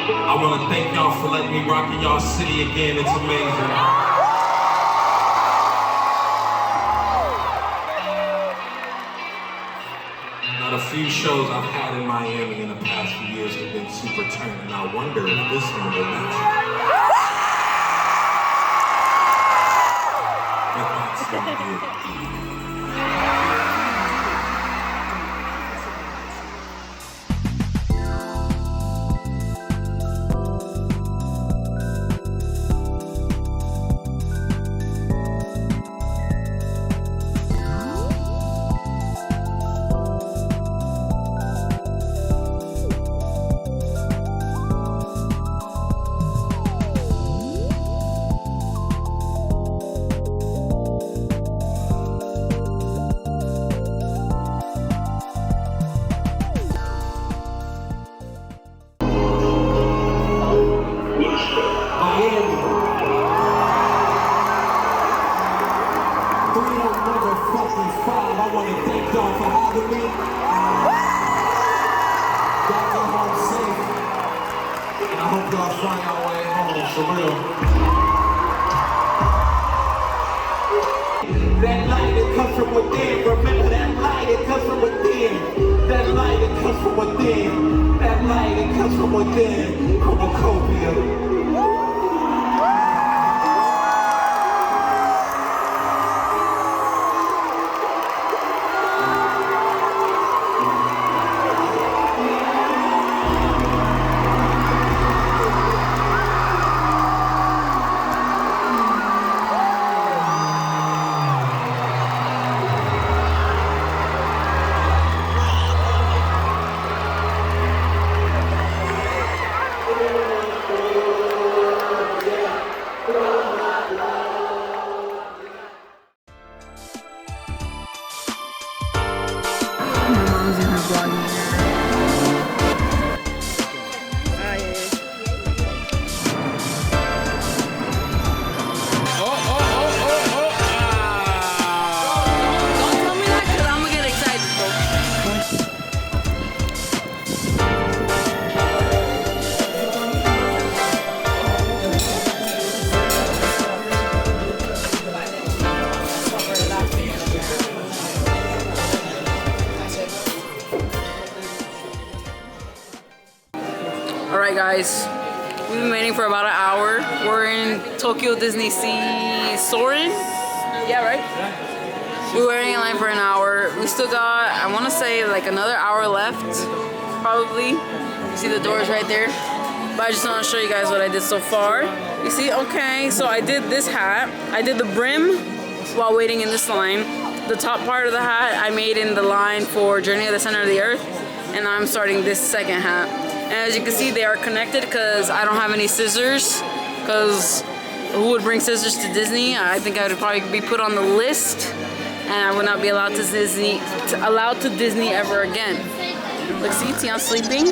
I want to thank y'all for letting me rock in y'all city again. It's amazing. Now, the few shows I've had in Miami in the past few years have been super turned, and I wonder if this one will match. But that's what it is. I want to thank y'all for having me. Y'all get home safe. And I hope y'all find your way home for real. That light that comes from within. Remember that light that comes from within. That light that comes from within. That light that comes from within. Homocopia. Alright guys, we've been waiting for about an hour. We're in Tokyo Disney Sea Soarin'? Yeah, right? We were waiting in line for an hour. We still got, I want to say like another hour left, probably. You see the doors right there. But I just want to show you guys what I did so far. You see, okay, so I did this hat. I did the brim while waiting in this line. The top part of the hat I made in the line for Journey of the Center of the Earth. And I'm starting this second hat. And as you can see, they are connected because I don't have any scissors. Because who would bring scissors to Disney? I think I would probably be put on the list, and I would not be allowed to Disney ever again. Look, see, Tian's sleeping.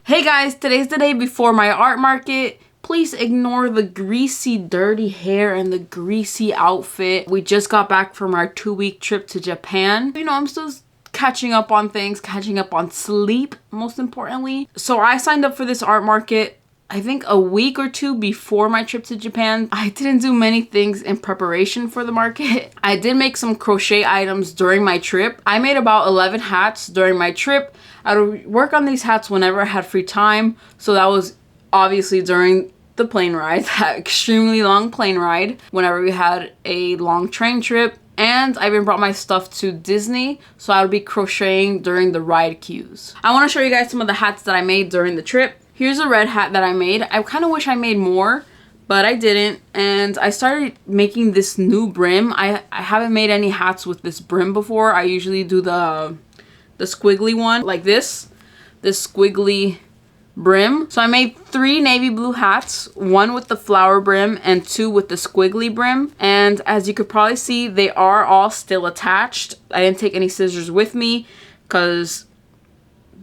Hey guys, today's the day before my art market. Please ignore the greasy, dirty hair and the greasy outfit. We just got back from our 2-week trip to Japan. You know, I'm still catching up on things, catching up on sleep, most importantly. So I signed up for this art market, I think a week or two before my trip to Japan. I didn't do many things in preparation for the market. I did make some crochet items during my trip. I made about 11 hats during my trip. I would work on these hats whenever I had free time. So that was obviously during the plane ride, that extremely long plane ride, whenever we had a long train trip. And I even brought my stuff to Disney, so I would be crocheting during the ride queues. I want to show you guys some of the hats that I made during the trip. Here's a red hat that I made. I kind of wish I made more, but I didn't. And I started making this new brim. I haven't made any hats with this brim before. I usually do the squiggly one, like this squiggly brim. So I made 3 navy blue hats, 1 with the flower brim and 2 with the squiggly brim. And as you could probably see, they are all still attached. I didn't take any scissors with me because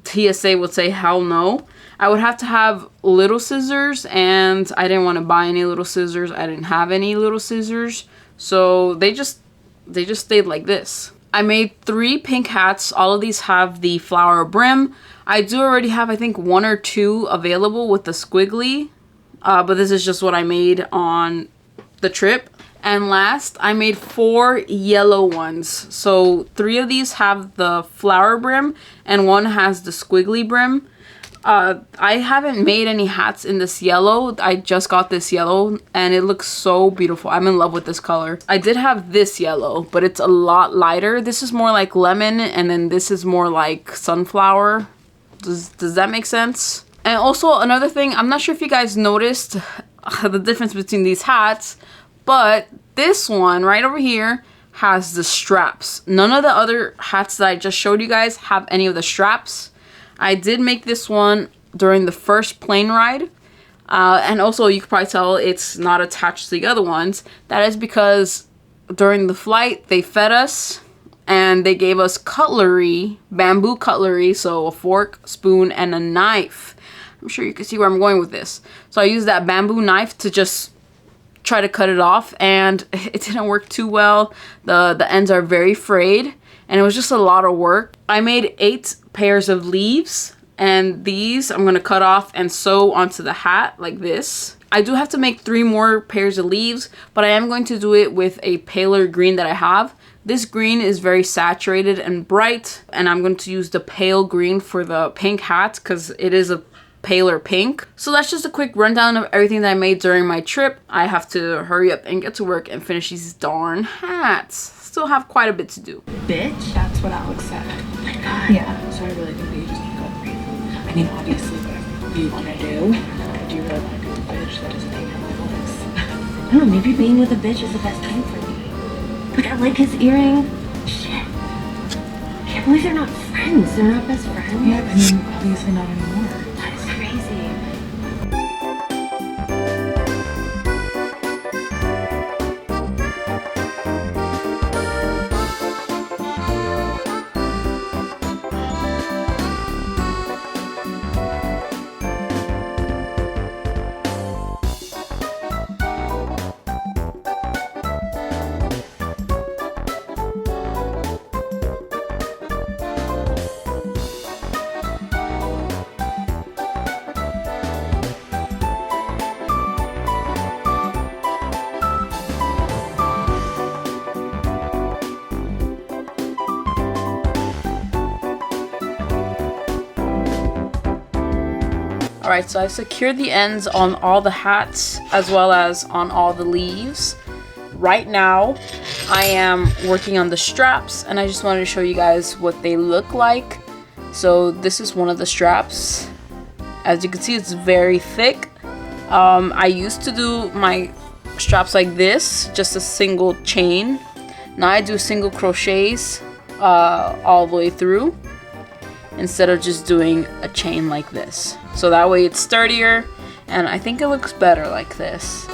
TSA would say hell no. I would have to have little scissors, and I didn't want to buy any little scissors. I didn't have any little scissors, so they just stayed like this. I made 3 pink hats. All of these have the flower brim. I do already have, I think, 1 or 2 available with the squiggly. But this is just what I made on the trip. And last, I made 4 yellow ones. So 3 of these have the flower brim and 1 has the squiggly brim. I haven't made any hats in this yellow. I just got this yellow and it looks so beautiful. I'm in love with this color. I did have this yellow, but it's a lot lighter. This is more like lemon and then this is more like sunflower. Does that make sense? And also another thing, I'm not sure if you guys noticed the difference between these hats, but this one right over here has the straps. None of the other hats that I just showed you guys have any of the straps. I did make this one during the first plane ride. And also you can probably tell it's not attached to the other ones. That is because during the flight they fed us and they gave us cutlery, bamboo cutlery, so a fork, spoon, and a knife. I'm sure you can see where I'm going with this. So I used that bamboo knife to just try to cut it off and it didn't work too well. The ends are very frayed and it was just a lot of work. I made 8 pairs of leaves and these I'm gonna cut off and sew onto the hat like this. I do have to make 3 more pairs of leaves, but I am going to do it with a paler green that I have. This green is very saturated and bright and I'm going to use the pale green for the pink hat because it is a paler pink. So that's just a quick rundown of everything that I made during my trip. I have to hurry up and get to work and finish these darn hats. Still have quite a bit to do. Bitch, that's what Alex said. Oh my god. Yeah. So I really think that you just need to go breathe. I mean, obviously, whatever you want to do. But do you really want to be with a bitch that doesn't take care of my Alex? I don't know, maybe being with a bitch is the best thing for me. Like, I like his earring. Shit. I can't believe they're not friends. They're not best friends. Yeah, I mean, obviously not anymore. That is crazy. Alright, so I've secured the ends on all the hats as well as on all the leaves. Right now, I am working on the straps and I just wanted to show you guys what they look like. So this is one of the straps. As you can see, it's very thick. I used to do my straps like this, just a single chain. Now I do single crochets all the way through, instead of just doing a chain like this. So that way it's sturdier and I think it looks better like this.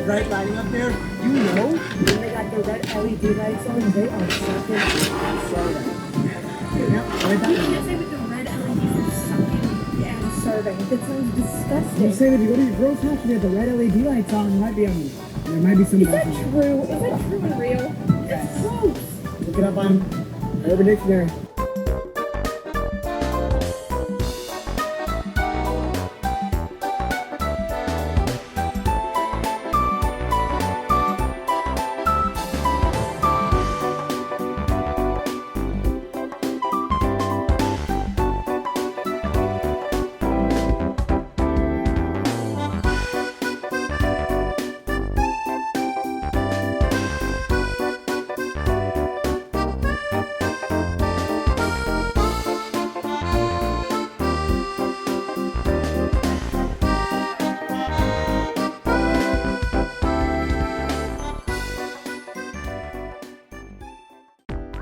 Bright lighting up there, you know, when they got the red LED lights on, they are sucking soda. Yep, right that You can't say with the red LEDs are sucking and serving. That sounds disgusting. I'm saying if you go to your girl's house and you have the red LED lights on, there might be some. Is that true? Is that true and real? That's gross. Look it up on Urban Dictionary.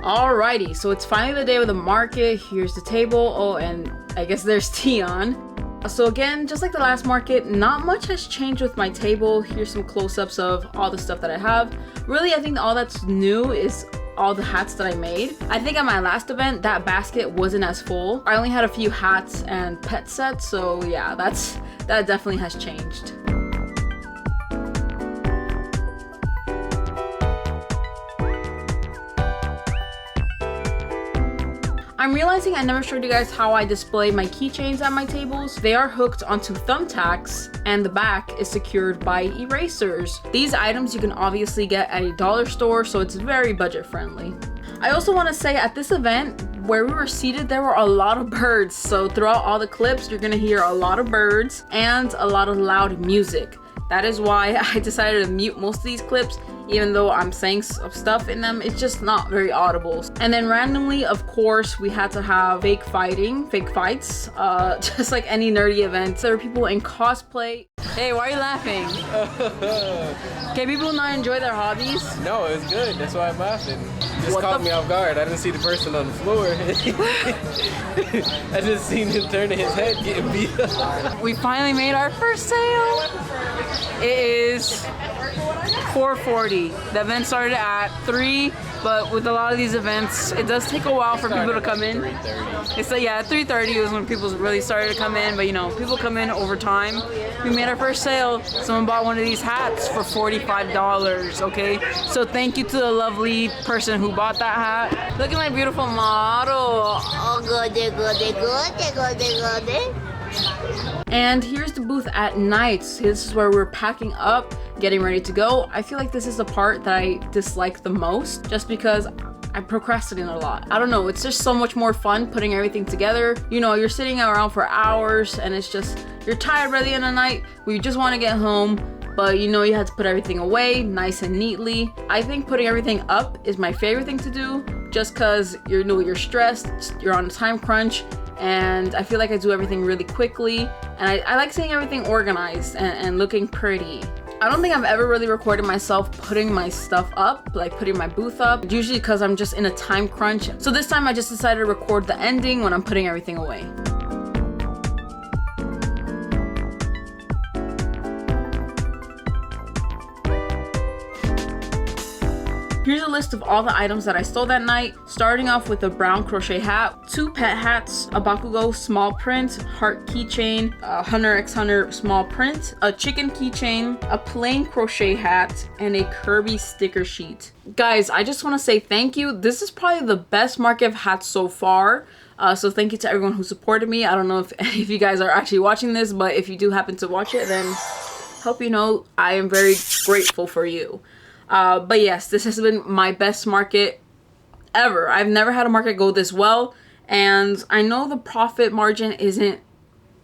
Alrighty, so it's finally the day of the market. Here's the table. Oh, and I guess there's Tion. So again, just like the last market, not much has changed with my table. Here's some close-ups of all the stuff that I have. Really, I think all that's new is all the hats that I made. I think at my last event, that basket wasn't as full. I only had a few hats and pet sets, so yeah, that definitely has changed. I'm realizing I never showed you guys how I display my keychains at my tables. They are hooked onto thumbtacks and the back is secured by erasers. These items you can obviously get at a dollar store, so it's very budget friendly. I also want to say at this event, where we were seated, there were a lot of birds. So throughout all the clips, you're gonna hear a lot of birds and a lot of loud music. That is why I decided to mute most of these clips, even though I'm saying stuff in them. It's just not very audible. And then randomly, of course, we had to have fake fights, just like any nerdy event. There were people in cosplay. Hey, why are you laughing? Can people not enjoy their hobbies? No, it's good. That's why I'm laughing. Just caught me off guard. I didn't see the person on the floor. I just seen him turning his head, getting beat up. We finally made our first sale. It is 4:40. The event started at 3, but with a lot of these events, it does take a while for people to come in. It's like, yeah, at 3:30 was when people really started to come in, but you know, people come in over time. We made our first sale. Someone bought one of these hats for $45, okay? So thank you to the lovely person who bought that hat. Look at my beautiful model. Oh, goody, goody, goody, goody, goody. And here's the booth at night. So this is where we're packing up, getting ready to go. I feel like this is the part that I dislike the most, just because I procrastinate a lot. I don't know, it's just so much more fun putting everything together. You know, you're sitting around for hours and it's just, you're tired by the end of the night. We just want to get home, but you know you have to put everything away nice and neatly. I think putting everything up is my favorite thing to do, just because you're stressed, you're on a time crunch, and I feel like I do everything really quickly, and I like seeing everything organized and looking pretty. I don't think I've ever really recorded myself putting my stuff up, like putting my booth up, usually because I'm just in a time crunch. So this time I just decided to record the ending when I'm putting everything away. Here's a list of all the items that I stole that night, starting off with a brown crochet hat, 2 pet hats, a Bakugo small print, heart keychain, a Hunter x Hunter small print, a chicken keychain, a plain crochet hat, and a Kirby sticker sheet. Guys, I just want to say thank you. This is probably the best market I've had so far. So thank you to everyone who supported me. I don't know if any of you guys are actually watching this, but if you do happen to watch it, then hope you know I am very grateful for you. But yes, this has been my best market ever. I've never had a market go this well, and I know the profit margin isn't,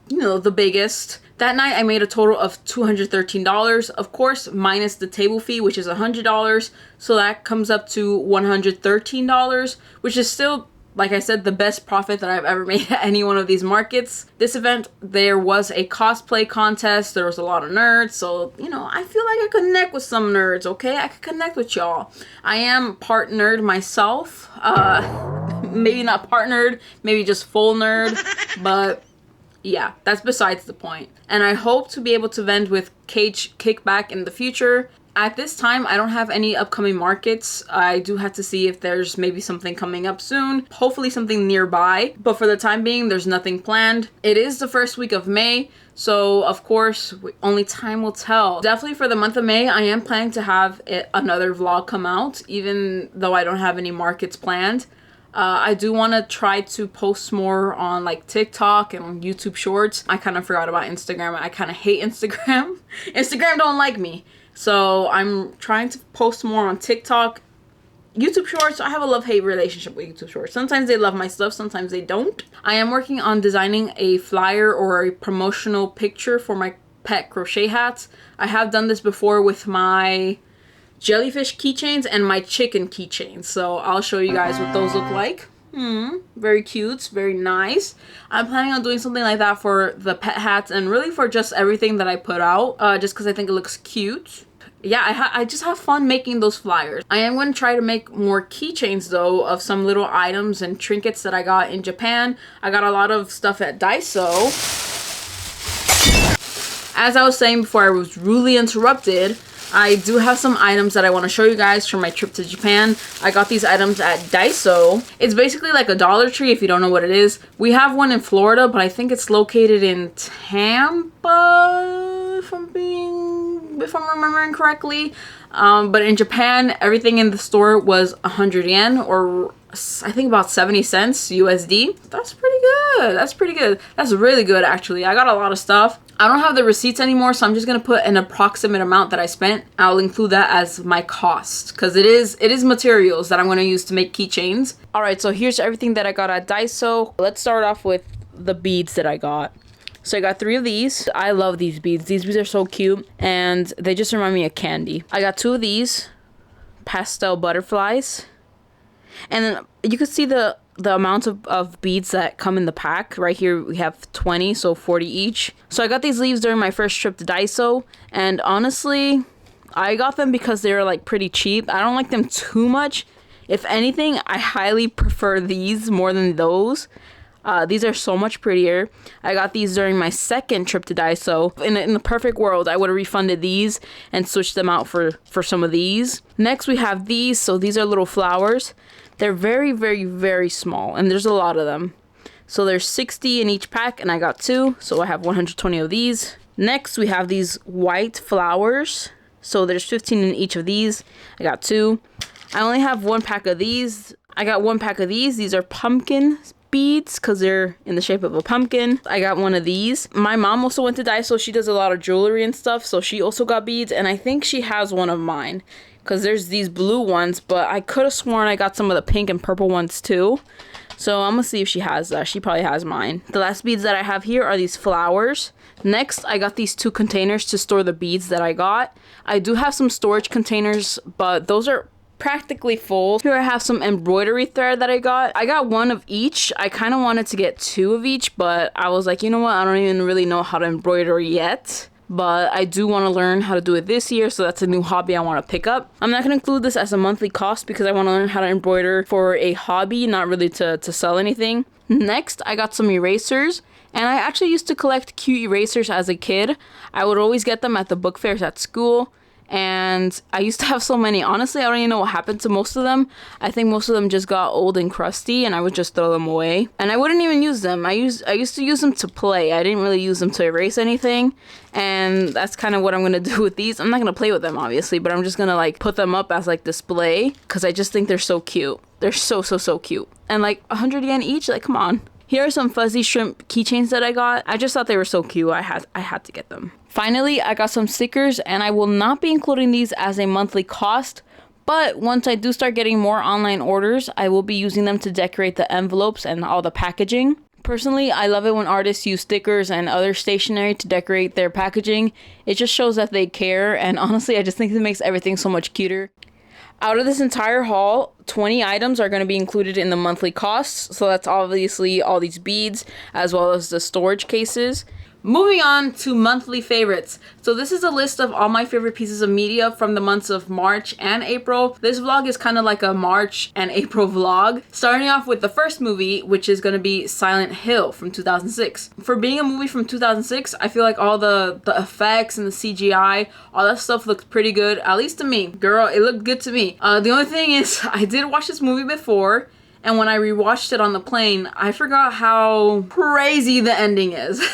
you know, the biggest. That night I made a total of $213, of course, minus the table fee, which is $100. So that comes up to $113, which is still, like I said, the best profit that I've ever made at any one of these markets. This event, there was a cosplay contest. There was a lot of nerds. So, you know, I feel like I connect with some nerds, okay? I could connect with y'all. I am part nerd myself. Maybe not part nerd, maybe just full nerd. But yeah, that's besides the point. And I hope to be able to vend with Cage Kickback in the future. At this time, I don't have any upcoming markets. I do have to see if there's maybe something coming up soon. Hopefully something nearby. But for the time being, there's nothing planned. It is the first week of May. So, of course, only time will tell. Definitely for the month of May, I am planning to have another vlog come out, even though I don't have any markets planned. I do want to try to post more on like TikTok and on YouTube Shorts. I kind of forgot about Instagram. I kind of hate Instagram. Instagram don't like me. So I'm trying to post more on TikTok. YouTube Shorts, I have a love-hate relationship with YouTube Shorts. Sometimes they love my stuff, sometimes they don't. I am working on designing a flyer or a promotional picture for my pet crochet hats. I have done this before with my jellyfish keychains and my chicken keychains. So I'll show you guys what those look like. Very cute, very nice. I'm planning on doing something like that for the pet hats and really for just everything that I put out, just because I think it looks cute. yeah, I just have fun making those flyers. I am going to try to make more keychains though of some little items and trinkets that I got in Japan. I got a lot of stuff at Daiso. As I was saying before I was rudely interrupted, I do have some items that I want to show you guys from my trip to Japan. I got these items at Daiso. It's basically like a Dollar Tree if you don't know what it is. We have one in Florida, but I think it's located in Tampa, if I'm remembering correctly. But in Japan, everything in the store was 100 yen, or I think about 70 cents USD. That's pretty good. That's pretty good. That's really good, actually. I got a lot of stuff. I don't have the receipts anymore, so I'm just gonna put an approximate amount that I spent. I'll include that as my cost, because it is materials that I'm gonna use to make keychains. All right, so here's everything that I got at Daiso. Let's start off with the beads that I got. So I got 3 of these. I love these beads. These beads are so cute, and they just remind me of candy. I got 2 of these pastel butterflies, and then you can see the amount of beads that come in the pack. Right here we have 20, so 40 each. So I got these leaves during my first trip to Daiso, and honestly, I got them because they were like pretty cheap. I don't like them too much. If anything, I highly prefer these more than those. These are so much prettier. I got these during my second trip to Daiso. In the perfect world, I would have refunded these and switched them out for some of these. Next, we have these. So these are little flowers. They're very, very, very small, and there's a lot of them. So there's 60 in each pack, and I got 2, so I have 120 of these. Next, we have these white flowers. So there's 15 in each of these. I got 2. I only have 1 pack of these. I got 1 pack of these. These are pumpkin beads because they're in the shape of a pumpkin. I got 1 of these. My mom also went to Daiso. She does a lot of jewelry and stuff, so she also got beads, and I think she has 1 of mine. Because there's these blue ones, but I could have sworn I got some of the pink and purple ones too. So I'm going to see if she has that. She probably has mine. The last beads that I have here are these flowers. Next, I got these 2 containers to store the beads that I got. I do have some storage containers, but those are practically full. Here I have some embroidery thread that I got. I got 1 of each. I kind of wanted to get 2 of each, but I was like, you know what? I don't even really know how to embroider yet. But I do want to learn how to do it this year, so that's a new hobby I want to pick up. I'm not going to include this as a monthly cost because I want to learn how to embroider for a hobby, not really to sell anything. Next, I got some erasers, and I actually used to collect cute erasers as a kid. I would always get them at the book fairs at school, and I used to have so many. Honestly, I don't even know what happened to most of them. I think most of them just got old and crusty, and I would just throw them away. And I wouldn't even use them. I used to use them to play. I didn't really use them to erase anything. And that's kind of what I'm going to do with these. I'm not going to play with them, obviously, but I'm just going to like put them up as like display because I just think they're so cute. They're so cute. And like 100 yen each, like come on. Here are some fuzzy shrimp keychains that I got. I just thought they were so cute. I had to get them. Finally, I got some stickers, and I will not be including these as a monthly cost, but once I do start getting more online orders, I will be using them to decorate the envelopes and all the packaging. Personally, I love it when artists use stickers and other stationery to decorate their packaging. It just shows that they care, and honestly, I just think it makes everything so much cuter. Out of this entire haul, 20 items are going to be included in the monthly costs, so that's obviously all these beads as well as the storage cases. Moving on to monthly favorites. So this is a list of all my favorite pieces of media from the months of March and April. This vlog is kind of like a March and April vlog. Starting off with the first movie, which is going to be Silent Hill from 2006. For being a movie from 2006, I feel like all the effects and the CGI, all that stuff looks pretty good, at least to me. Girl, it looked good to me. The only thing is, I did watch this movie before, and when I rewatched it on the plane, I forgot how crazy the ending is.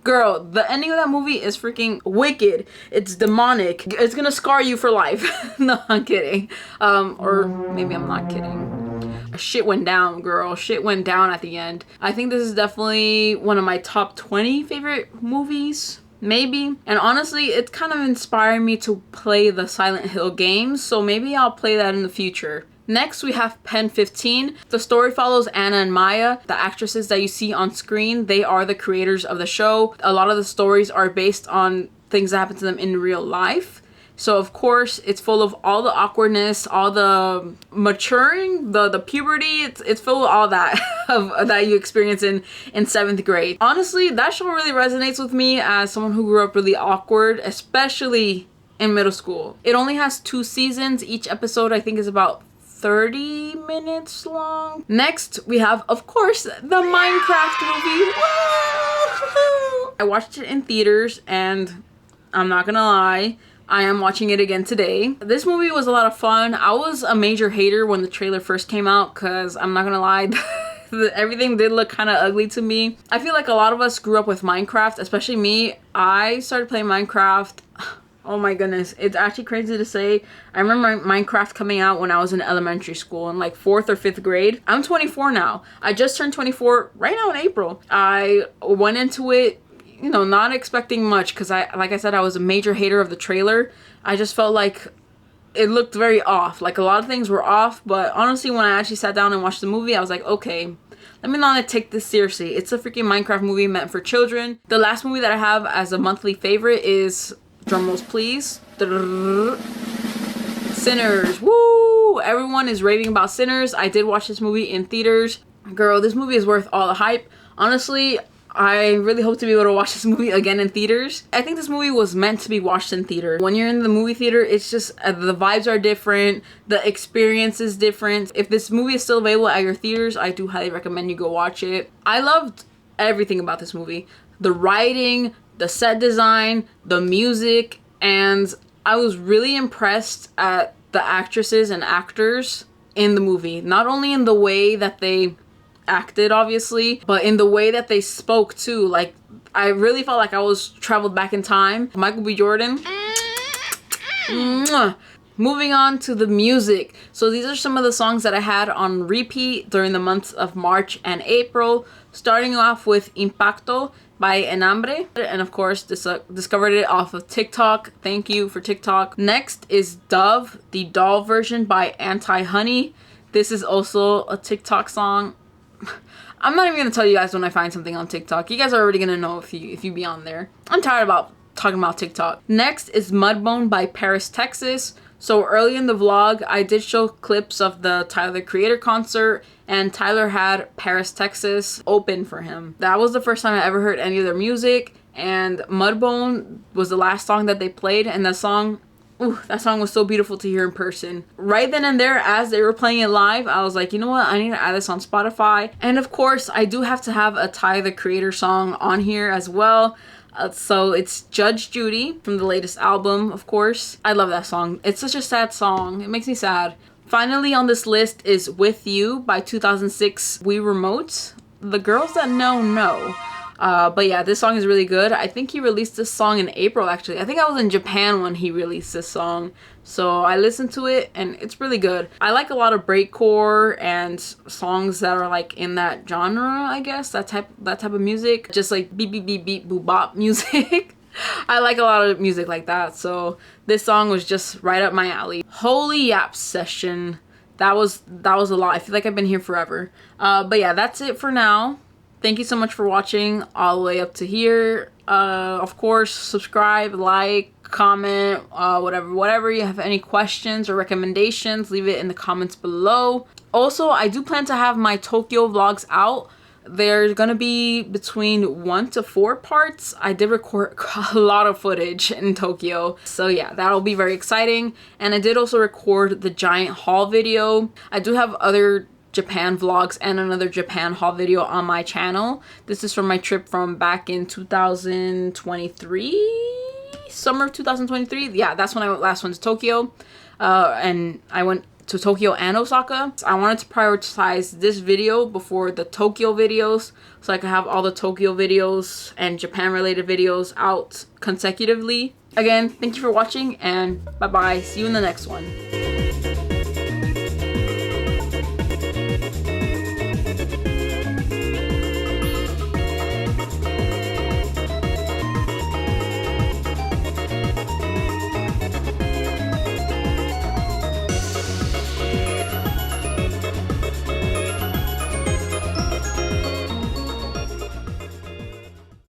Girl, the ending of that movie is freaking wicked. It's demonic. It's gonna scar you for life. No, I'm kidding. Or maybe I'm not kidding. Shit went down, girl. Shit went down at the end. I think this is definitely one of my top 20 favorite movies. Maybe. And honestly, it's kind of inspiring me to play the Silent Hill games, so maybe I'll play that in the future. Next, we have Pen 15. The story follows Anna and Maya. The actresses that you see on screen, they are the creators of the show. A lot of the stories are based on things that happen to them in real life. So of course, it's full of all the awkwardness, all the maturing, the puberty. It's full of all that that you experience in 7th grade. Honestly, that show really resonates with me as someone who grew up really awkward, especially in middle school. It only has 2 seasons. Each episode I think is about 30 minutes long. Next, we have, of course, the Minecraft movie. Woo! I watched it in theaters, and I'm not gonna lie, I am watching it again today. This movie was a lot of fun. I was a major hater when the trailer first came out, because I'm not gonna lie, everything did look kind of ugly to me. I feel like a lot of us grew up with Minecraft, especially me. I started playing Minecraft. Oh my goodness, it's actually crazy to say. I remember Minecraft coming out when I was in elementary school in like 4th or 5th grade. I'm 24 now. I just turned 24 right now in April. I went into it, you know, not expecting much because like I said, I was a major hater of the trailer. I just felt like it looked very off. Like a lot of things were off, but honestly, when I actually sat down and watched the movie, I was like, okay, let me not take this seriously. It's a freaking Minecraft movie meant for children. The last movie that I have as a monthly favorite is, drum rolls please, Sinners. Woo! Everyone is raving about Sinners. I did watch this movie in theaters. Girl, this movie is worth all the hype. Honestly, I really hope to be able to watch this movie again in theaters. I think this movie was meant to be watched in theater. When you're in the movie theater, it's just, the vibes are different. The experience is different. If this movie is still available at your theaters, I do highly recommend you go watch it. I loved everything about this movie. The writing, the set design, the music, and I was really impressed at the actresses and actors in the movie. Not only in the way that they acted, obviously, but in the way that they spoke too. Like, I really felt like I was traveled back in time. Michael B. Jordan. Mwah. Moving on to the music. So these are some of the songs that I had on repeat during the months of March and April. Starting off with Impacto by Enambre, and of course discovered it off of TikTok. Thank you for TikTok. Next is Dove, the doll version by Anti-Honey. This is also a TikTok song. I'm not even gonna tell you guys when I find something on TikTok. You guys are already gonna know if you be on there. I'm tired about talking about TikTok. Next is Mudbone by Paris, Texas. So early in the vlog, I did show clips of the Tyler the Creator concert, and Tyler had Paris, Texas open for him. That was the first time I ever heard any of their music, and Mudbone was the last song that they played, and that song, ooh, that song was so beautiful to hear in person. Right then and there, as they were playing it live, I was like, you know what, I need to add this on Spotify. And of course, I do have to have a Tyler the Creator song on here as well. So it's Judge Judy from the latest album, of course. I love that song. It's such a sad song. It makes me sad. Finally on this list is With You by 2006 We Remote. The girls that know. But yeah, this song is really good. I think he released this song in April, actually. I think I was in Japan when he released this song. So I listened to it and it's really good. I like a lot of breakcore and songs that are like in that genre, I guess. That type of music. Just like beep beep beep beep boop bop music. I like a lot of music like that. So this song was just right up my alley. Holy Yap Session. That was a lot. I feel like I've been here forever. But yeah, that's it for now. Thank you so much for watching all the way up to here. Of course, subscribe, like, comment, whatever. You have any questions or recommendations, leave it in the comments below. Also, I do plan to have my Tokyo vlogs out. There's gonna be between 1 to 4 parts. I did record a lot of footage in Tokyo, so yeah, that'll be very exciting. And I did also record the giant haul video. I do have other Japan vlogs and another Japan haul video on my channel. This is from my trip from back in 2023, summer of 2023. Yeah, that's when I last went to Tokyo, and I went to Tokyo and Osaka. I wanted to prioritize this video before the Tokyo videos so I could have all the Tokyo videos and Japan related videos out consecutively. Again, thank you for watching, and bye bye. See you in the next one.